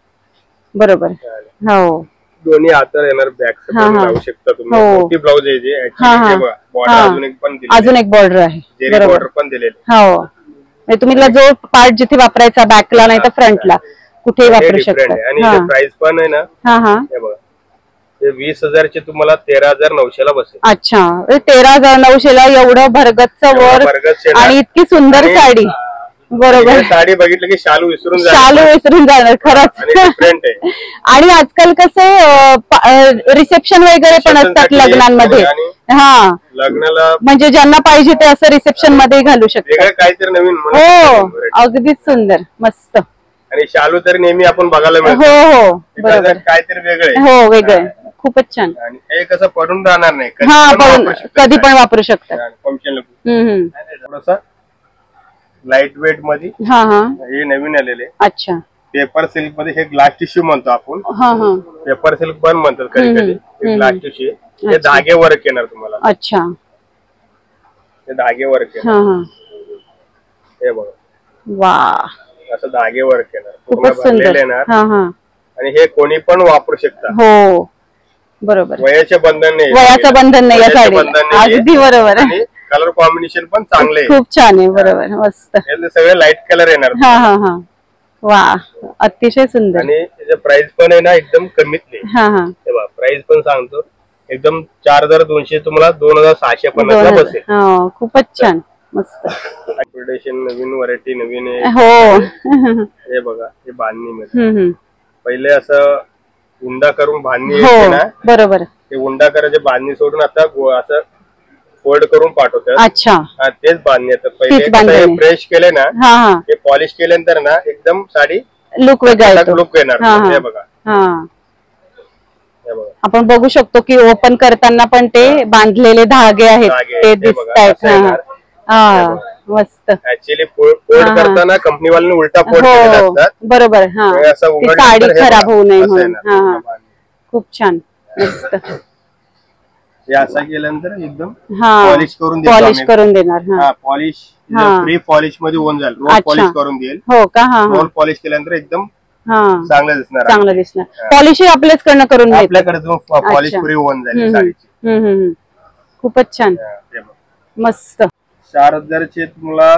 बरोबर. हो, दोन्ही हाताला येणार. बॅक लावू शकता तुम्ही. मोठी ब्लाऊज आहे, अजून एक बॉर्डर आहे, बॉर्डर पण दिलेली. हो, तुम्ही जो पार्ट जिथे वापरायचा, बॅकला नाही तर फ्रंटला, कुठेही वापरू शकता. आणि प्राइस पण आहे ना, हे बघा, 20,000 चे तुम्हाला 13,900 ला बसेल. अच्छा, 13,900 ला एवढं भरगच्च वर आणि इतकी सुंदर साडी. बरोबर, साडी बघितलं की शालू विसरून जाणार खरंच. आणि आजकाल कसं रिसेप्शन वगैरे पण असतात लग्नांमध्ये. लग्नाला म्हणजे ज्यांना पाहिजे ते असं रिसेप्शन मध्ये घालू शकतात. काहीतरी नवीन. हो, अगदीच सुंदर, मस्त. आणि शालू तर नेहमी आपण बघायला मिळतो. हो, बरोबर, काहीतरी वेगळे. हो, वेगळं, खूपच छान. आणि हे कसं पडून राहणार नाही, कधी पण वापरू शकतात. थोडस लाईट वेट मध्ये हे नवीन आलेले. अच्छा, पेपर सिल्क मध्ये हे ग्लास टिश्यू म्हणतो आपण. पेपर सिल्क पण म्हणतात कधी कधी. ग्लास टिश्यू हे धागे वर्क येणार तुम्हाला. अच्छा, हे धागे वर्क येणार. हे बघा, वा, असं धागे वर्क येणार, पूर्ण भरलेले येणार. आणि हे कोणी पण वापरू शकता. हो, बरोबर, वयाचे बंधन नाही, वयाचं बंधन नाही या साडीला. अगदी बरोबर आहे. कलर कॉम्बिनेशन पण चांगले, खूप छान आहे. बरोबर, मस्त. सगळे लाईट कलर येणार. वा, अतिशय सुंदर. आणि त्याचं प्राइस पण आहे ना एकदम कमीतले. प्राइस पण सांगतो, एकदम 4,200 तुम्हाला 2,650 ला बसेल. खूपच छान, मस्त. नवीन व्हरायटी नवीन आहे. हो, हे बघा, हे बांधणी मध्ये पहिले असं उंडा करून बांधणी येते ना, बरोबर. ते उंडा करायचे, बांधणी सोडून आता असं फोल्ड करून पाठवतात. अच्छा, तेच बांधणी येतं. पहिले फ्रेश केले ना, ते पॉलिश केल्यानंतर ना एकदम साडी लुक वेगळा लुक येणार. हे बघा, आपण बघू शकतो की ओपन करताना पण ते बांधलेले धागे आहेत, ते दिसत आहेत. मस्त. ऍक्च्युअली फोल्ड करताना कंपनीवाल्यांनी उलटा फोल्ड केलेला असतात. बरोबर, साडी खराब होऊ नये म्हणून. खूप छान, मस्त. हे असं केल्यानंतर एकदम पॉलिश करून देणार. पॉलिश प्री पॉलिश मध्ये होऊन जाईल. रोल पॉलिश करून देईल. हो का? रोल पॉलिश केल्यानंतर एकदम चांगलं दिसणार. पॉलिश आपल्याच कडनं करून आपल्याकडे पॉलिश पुरी होऊन जाईल साडीची. खूपच छान, मस्त. 4,000 चे तुम्हाला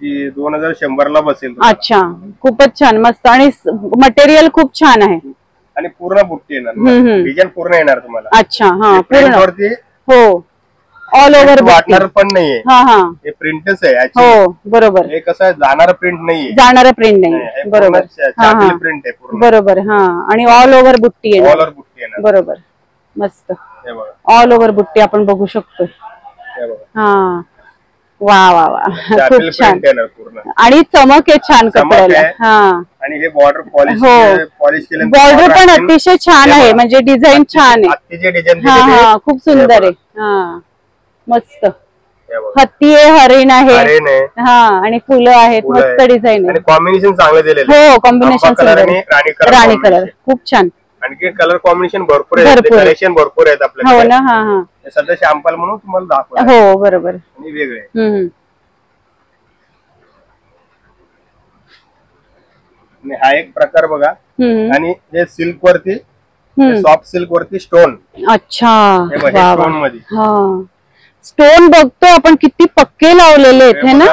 2,100 ला बसेल. अच्छा, खूपच छान, मस्त. आणि मटेरियल खूप छान आहे. आणि पूर्ण बुट्टी येणार, डिझाईन पूर्ण येणार तुम्हाला. अच्छा, पूर्ण. हो, ऑल ओव्हर वाटणार पण नाहीये. हे प्रिंटच आहे. हो, बरोबर. हे कसं आहे, जाणारं प्रिंट नाहीये. जाणारं प्रिंट नाही, बरोबर. प्रिंट आहे पूर्ण, बरोबर. आणि ऑल ओव्हर बुट्टी येणार. ऑल ओव्हर बुट्टी येणार, बरोबर, मस्त. ऑल ओव्हर बुट्टी आपण बघू शकतो. वा वा वा, खूप छान. आणि चमक आहे छान कपड्याला. आणि हे बॉर्डर पॉलिश केलं, बॉर्डर पण अतिशय छान आहे, म्हणजे डिझाईन छान आहे. खूप सुंदर आहे, मस्त. हत्ती आहे, हरिण आहे, आणि फुलं आहेत, मस्त डिझाईन आहे. कॉम्बिनेशन चांगलं दिलेलं. हो, कॉम्बिनेशन सुंदर. राणी कलर खूप छान. आणखी कलर कॉम्बिनेशन भरपूर आहे, कलेक्शन भरपूर आहेत आपल्याकडे. हो ना. हा हा. सध्या सॅम्पल म्हणून तुम्हाला दाखवतो. हो बरोबर. आणि वेगळे आणि हा एक प्रकार बघा. आणि जे सिल्क वरती, सॉफ्ट सिल्क वरती स्टोन. अच्छा. स्टोन मध्ये स्टोन बघतो आपण किती पक्के लावलेले आहेत हे ना.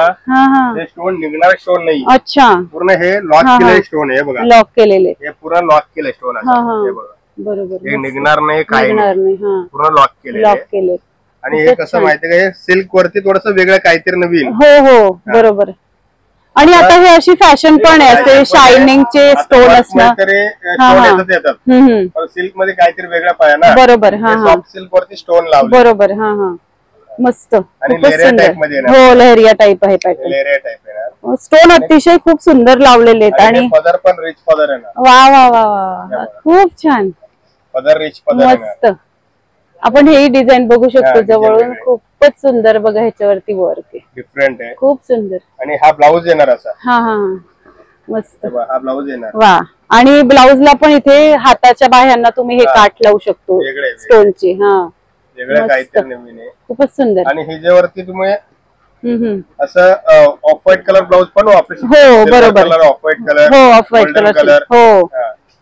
हे स्टोन निघणार स्टोन नाही. अच्छा. पूर्ण हे लॉक केलेले स्टोन आहे बघा. लॉक केलेले. हे पूर्ण लॉक केले स्टोन आहे हे बघा. बरोबर. हे निघणार नाही, काही नाही, पूर्ण लॉक केले. लॉक केले. आणि हे कसं माहितीये का, सिल्क वरती थोडस वेगळं काहीतरी नवीन. हो हो बरोबर. आणि आता हे अशी फॅशन पण आहे, असे शायनिंगचे स्टोन असणं. सिल्क मध्ये काहीतरी वेगळं पाहिजे ना. बरोबर. सॉफ्ट सिल्क वरती स्टोन लावले. बरोबर. मस्त. आणि लेरिया टाइप मध्ये हो लेरिया टाइप आहे पॅटर्न. लेरिया टाइप आहे. स्टोन अतिशय खूप सुंदर लावलेले आहेत. आणि पदर पण रिच पदर आहे ना. वा वा वा खूप छान. पदर रिच पदर. मस्त. आपण हे डिझाईन बघू शकतो जवळून. खूपच सुंदर बघा, ह्याच्यावरती वर्क आहे, डिफरंट आहे, खूप सुंदर. आणि हा ब्लाऊज येणार असा. हा हा मस्त. हा ब्लाऊज येणार. वा. आणि ब्लाऊजला पण इथे हाताच्या बाह्यांना तुम्ही हे काठ लावू शकतो स्टोनची. हा वेगळं काहीतरी नवीन आहे, खूपच सुंदर. आणि ह्याच्यावरती तुम्ही असं ऑफ व्हाईट कलर ब्लाऊज पण वापरू शकतो. हो बरोबर. Off white colour. हो ऑफ व्हाईट कलर. हो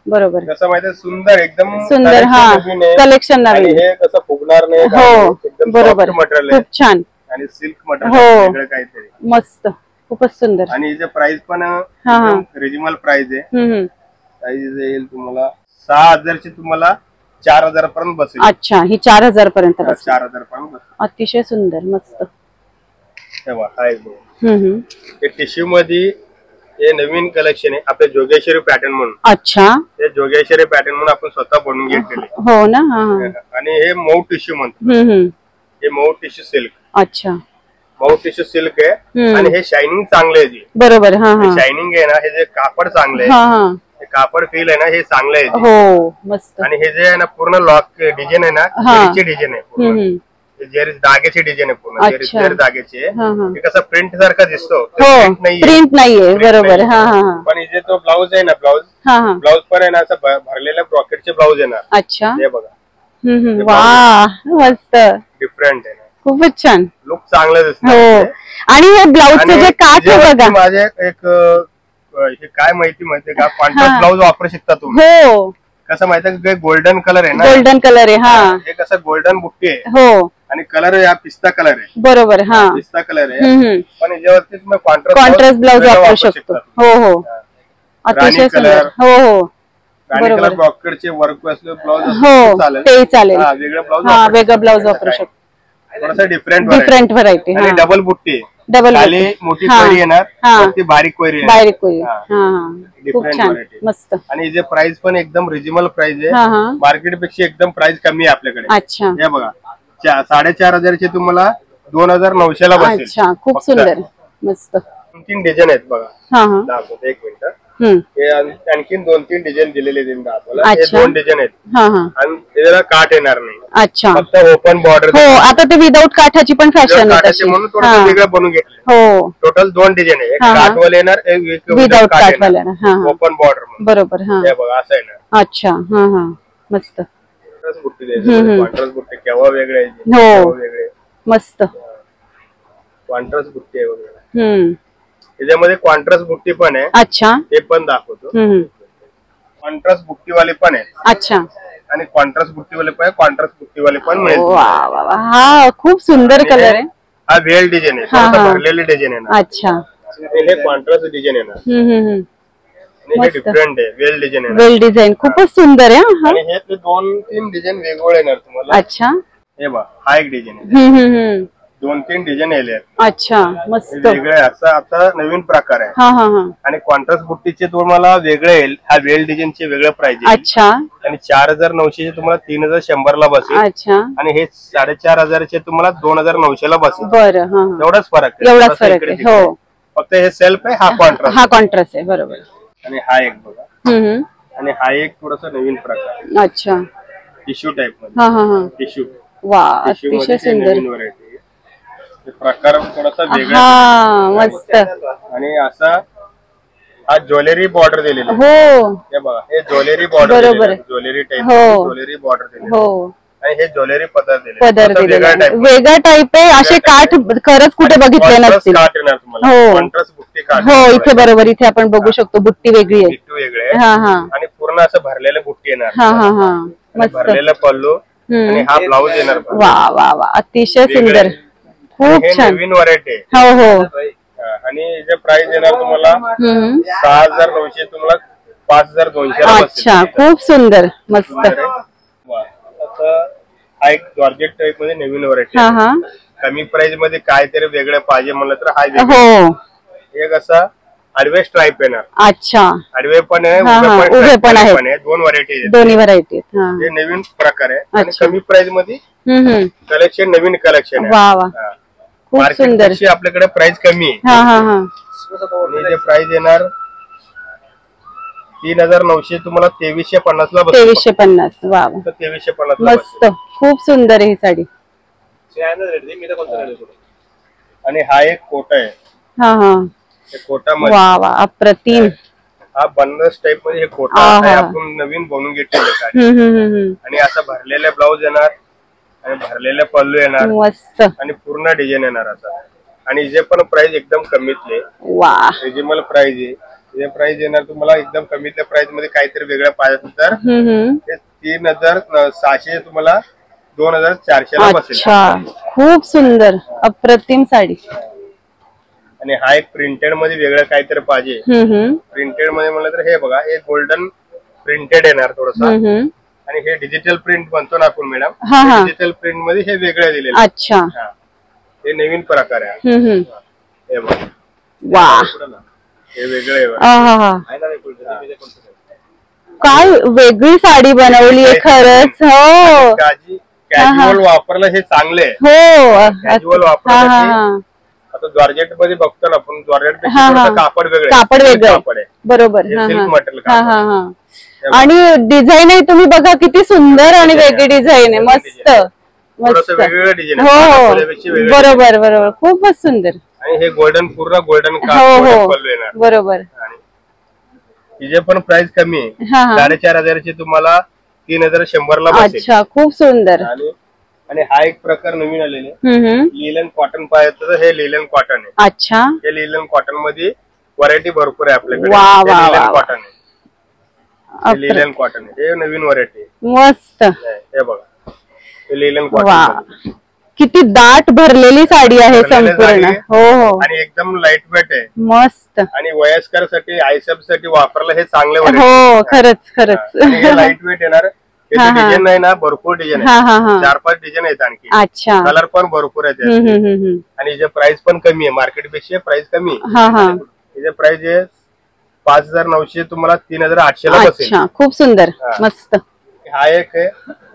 बरोबर. कसं माहिती, सुंदर एकदम सुंदर. हा कलेक्शन नवीन. हे कसं फुगणार नाही. हो बरोबर. मटेरियल खूप छान. आणि सिल्क मटेरियल वेगळं काहीतरी मस्त, खूपच सुंदर. आणि हिचं प्राइस पण रिजनेबल प्राइस आहे. प्राइस येईल तुम्हाला 6,000 ची, तुम्हाला 4,000 पर्यंत बसेल. अच्छा. ही 4,000 पर्यंत बसेल. 4,000 पर्यंत बसेल. अतिशय सुंदर. मस्त. हे टिश्यू मध्ये हे नवीन कलेक्शन आहे आपल्या जोगेश्वरी पॅटर्न म्हणून. अच्छा. हे जोगेश्वरी पॅटर्न म्हणून आपण स्वतः बनवून घेतलेले. हो ना. आणि हे मऊ टिश्यू म्हणतो. हे मऊ टिश्यू सिल्क. अच्छा. मऊ टिश्यू सिल्क आहे. आणि हे शायनिंग चांगले आहे. बरोबर. शायनिंग आहे ना, हे जे कापड चांगले आहे, हे कापड फील आहे ना, हे चांगलं आहे. हो मस्त. आणि हे जे आहे ना, पूर्ण लॉक डिझाईन आहे ना, डिझाईन आहे. धाग्याची डिझाईन आहे पूर्ण. धाग्याची आहे. कसं प्रिंट सारखा दिसतो, प्रिंट नाहीये. बरोबर. पण इथे तो ब्लाऊज आहे ना, ब्लाऊज पण आहे ना, असं भरलेल्या ब्रॉकेटचे ब्लाऊज आहे ना. अच्छा. हे बघा. वा मस्त. डिफरंट आहे ना, खूपच छान. लुक चांगलं दिसतं. हो. आणि हे ब्लाऊजचं जे काठ आहे बघा, माझे एक हे काय माहितीये का, कॉन्ट्रास्ट ब्लाऊज वापरू शकता तुम्ही. हो. कसं माहितीये, गोल्डन कलर आहे ना. गोल्डन कलर आहे. हे कसं गोल्डन बुट्टी आहे. हो. आणि कलर या पिस्ता कलर आहे. बरोबर. पिस्ता कलर आहे. पण याच्यावरती तुम्ही कॉन्ट्रास्ट ब्लाऊज वापरू शकतो. हो हो अतिशय सुंदर. हो हो बरोबर. ब्रॉकेटचे वर्क असलेले ब्लाऊज हो ते चालेल. वेगळं ब्लाऊज वापरू शकतो. थोडासा डिफरंट व्हरायटी. आणि डबल बुट्टी. डबल खाली मोठी कोयरी येणार, बारीक कोयरी. बारीक कोयरी. खूप छान. मस्त. आणि जे प्राइस पण एकदम रिजनेबल प्राइस आहे. मार्केट पेक्षा एकदम प्राइस कमी आहे आपल्याकडे. अच्छा. हे बघा, 4,500 चे तुम्हाला 2,900 ला बसेल. अच्छा. खूप सुंदर. मस्त. 2-3 डिझाईन आहेत बघा. एक मिनिट. हे आणखी 2-3 डिझाईन दिलेले आपल्याला. हे 2 डिझाईन आहेत. आणि त्याला काठ येणार नाही. अच्छा. फक्त ओपन बॉर्डर. हो आता ते विदाऊट काठाची पण फॅशन आहे, म्हणून थोडं वेगळं बनवून घेतलं. हो. टोटल 2 डिझाईन आहे. एक काठवाले येणार, एक विदाऊट काठवाले. Open border. बरोबर. हे बघा असं आहे ना. अच्छा. मस्त. कॉन्ट्रास्ट बुट्टी केव्हा वेगळे. हो वेगळे. मस्त. कॉन्ट्रास्ट बुट्टी आहे वगैरे. त्याच्यामध्ये कॉन्ट्रास्ट बुट्टी पण आहे. अच्छा. ते पण दाखवतो. कॉन्ट्रास्ट बुट्टीवाले पण आहे. अच्छा. आणि कॉन्ट्रास्ट बुट्टीवाले पण, कॉन्ट्रास्ट बुट्टीवाले पण. हा खूप सुंदर कलर आहे. हा वेल डिझाईन आहे, भरलेली डिझाईन आहे. अच्छा. हे कॉन्ट्रास्ट डिझाईन आहे. डिफरंट आहे. वेल डिझाईन आहे. वेल डिझाईन खूपच सुंदर आहे. आणि हे 2-3 डिझाईन वेगवेगळे येणार तुम्हाला. अच्छा. हे बघा, हा एक डिझाईन आहे. 2-3 डिझाईन येले. अच्छा. मस्त. वेगळे असं आता नवीन प्रकार आहे. आणि कॉन्ट्रास्ट बुट्टीचे तुम्हाला वेगळे येईल. हा वेल डिझाईनचे वेगळं प्राइस आहे. अच्छा. आणि 4,900 तुम्हाला 3,100 ला बसेल. अच्छा. आणि हे 4,500 तुम्हाला 2,900 ला बसेल. बरं. एवढाच फरक आहे. एवढाच फरक आहे. हो. फक्त हे सेल्फ आहे, हा कॉन्ट्रास्ट आहे. बरोबर. आणि हा एक बघा. आणि हा एक थोडासा नवीन प्रकार. अच्छा. टिश्यू टाइप मध्ये. टिश्यू. वा अतिशय सुंदर. प्रकार थोडासा वेगळा. मस्त. आणि असा हा ज्वेलरी बॉर्डर दिलेली आहे. हो हे बघा, हे ज्वेलरी बॉर्डर बरोबर. ज्वेलरी टाइप हो. ज्वेलरी बॉर्डर दिलेली हो आहे. आणि हे ज्वेलरी पदर दिले पदर दिलेला आहे. वेगळा टाईप आहे. असे काठ खरंच कुठे बघितले नसतील. काठ येणार तुम्हाला. हो. कॉन्ट्रास्ट बुट्टी काठ. हो इथे बरोबर, इथे आपण बघू शकतो बुट्टी वेगळी आहे. बिट्टू वेगळे आहे. हा हा आणि पूर्ण असं भरलेलं बुट्टी येणार. हा हा हा आणि मस्त. भरलेलं पल्लू आणि हा ब्लाऊज येणार. वा वा वा अतिशय सुंदर, खूप हे छान. नवीन व्हरायटी आहे. हो हो आणि जे प्राइस येणार तुम्हाला 6,900, तुम्हाला 5,200. अच्छा खूप सुंदर मस्त. हा एक जॉर्जेट टाइप मध्ये नवीन व्हरायटी. हा हा कमी प्राइस मध्ये काहीतरी वेगळं पाहिजे म्हणलं तर हा हो. एक असा आडवे स्ट्राईप येणार. अच्छा आडवे पण आहे, उभे पण आहे. दोन व्हरायटी आहेत. दोन्ही व्हरायटी हे नवीन प्रकार आहे आणि अच्छा. कमी प्राइस मध्ये कलेक्शन, नवीन कलेक्शन आहे. वा वा खूप सुंदर. मार्केटपेक्षा आपल्याकडे प्राइस कमी आहे. हा हा हा आणि जे प्राइस येणार 3,900, तुम्हाला 2,350 ला बसेल. 2,350. वा वा 2,350 ला मस्त, खूप सुंदर आहे ही साडी. आणि हा एक कोटा आहे. हा हा कोटामध्ये वा वा अप्रतिम. हा बनारस टाइप मध्ये हे कोटा आहे. आपण नवीन बनवून घेतलेले साडी. आणि असा भरलेला ब्लाऊज येणार आणि भरलेले पल्लू येणार मस्त. आणि पूर्ण डिझाईन येणार असा. आणि जे पण प्राइस एकदम कमीतले, वा रिजनेबल प्राइस आहे. जे प्राइस येणार तुम्हाला एकदम कमीतल्या प्राइस मध्ये काहीतरी वेगळं पाहिजे तर 3,600 तुम्हाला 2,400 ला बसेल. अच्छा खूप सुंदर अप्रतिम साडी. आणि हा एक प्रिंटेड मध्ये वेगळं काहीतरी पाहिजे. प्रिंटेड मध्ये म्हणलं तर हे बघा, हे गोल्डन प्रिंटेड येणार थोडस. आणि हे डिजिटल प्रिंट म्हणतो ना आपण मॅडम, डिजिटल प्रिंट मध्ये हे वेगळं दिलेलं. अच्छा हे नवीन प्रकार आहे. हे बघा वा हे वेगळं आहे. काय वेगळी साडी बनवली आहे खरंच. हो कॅज्युअल वापरलं हे चांगले. हो कॅज्युअल वापरलं. आता जॉर्जेट मध्ये बघतो ना आपण, जॉर्जेट पेक्षा कापड वेगळे, कापड वेगळं बरोबर. Silk material. आणि डिझाईन आहे तुम्ही बघा किती सुंदर आणि वेगळी डिझाईन आहे. मस्त मस्त. वेगवेगळं डिझाइन. हो बरोबर बरोबर खूपच सुंदर. आणि हे गोल्डन, पूर्ण गोल्डन पल्लू येणार. बरोबर. तिचे पण प्राइस कमी आहे. 4,500 तुम्हाला 3,100 ला बसेल. अच्छा खूप सुंदर. आणि हा एक प्रकार नवीन आलेले लिलन कॉटन पाहिजे तर हे लिलन कॉटन आहे. अच्छा हे लिलन कॉटन मध्ये व्हरायटी भरपूर आहे आपल्याकडे. लिलन कॉटन आहे. लिलन कॉटन आहे. हे नवीन व्हरायटी मस्त. हे बघा, हे लिलन कॉटन. किती दाट भरलेली साडी आहे संपूर्ण. हो हो आणि एकदम लाईट वेट आहे. मस्त. आणि वयस्कर साठी, आयसेप साठी वापरलं हे चांगले. हो खरंच खरंच. हे लाईट वेट येणार. डिझाईन नाही ना, भरपूर डिझाईन आहे. 4-5 डिझाईन आहेत आणखी. अच्छा कलर पण भरपूर आहेत. आणि जे प्राइस पण कमी आहे, मार्केट पेक्षा प्राइस कमी आहे. त्याचे प्राइस आहे 5,900, तुम्हाला 3,800 ला बसेल. खूप सुंदर मस्त. हा एक आहे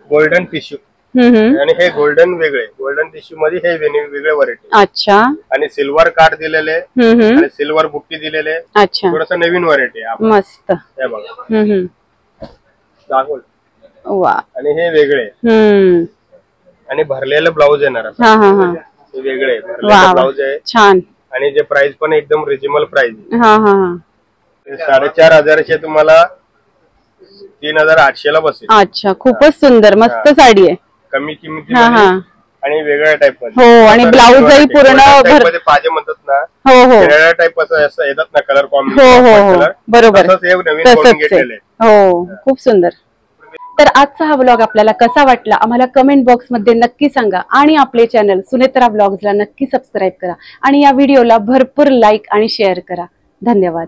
गोल्डन टिश्यू. आणि हे गोल्डन वेगळे, गोल्डन टिश्यू मध्ये हे वेगळे व्हरायटी. अच्छा. आणि सिल्वर कार्ड दिलेले आणि सिल्वर बुट्टी दिलेले. अच्छा. थोडस नवीन व्हरायटी मस्त. हे बघा दाखवलं. वा. आणि हे वेगळे आणि भरलेलं ब्लाऊज येणार. हे वेगळे भरलेलं ब्लाऊज आहे. छान. आणि जे प्राइस पण एकदम रिजनेबल प्राइस आहे. 4,500 तुम्हाला 3,800 ला बसेल. अच्छा खूपच सुंदर मस्त साडी आहे. कमी किमतीमध्ये आणि वेगळ्या टाइप मध्ये. हो. आणि ब्लाऊजही पूर्ण मध्ये पाहिजे म्हणतात ना. हो हो वेगळ्या टाइप असं येतात ना कलर कॉम्बिनेशन. हो हो बरोबर. तसंच. हो खूप सुंदर. तर आजचा हा ब्लॉग आपल्याला कसा वाटला आम्हाला कमेंट बॉक्स मध्ये नक्की सांगा. आणि आपले चॅनल सुनेत्रा ब्लॉग्सला नक्की सबस्क्राईब करा. आणि या व्हिडिओला भरपूर लाईक आणि शेअर करा. धन्यवाद.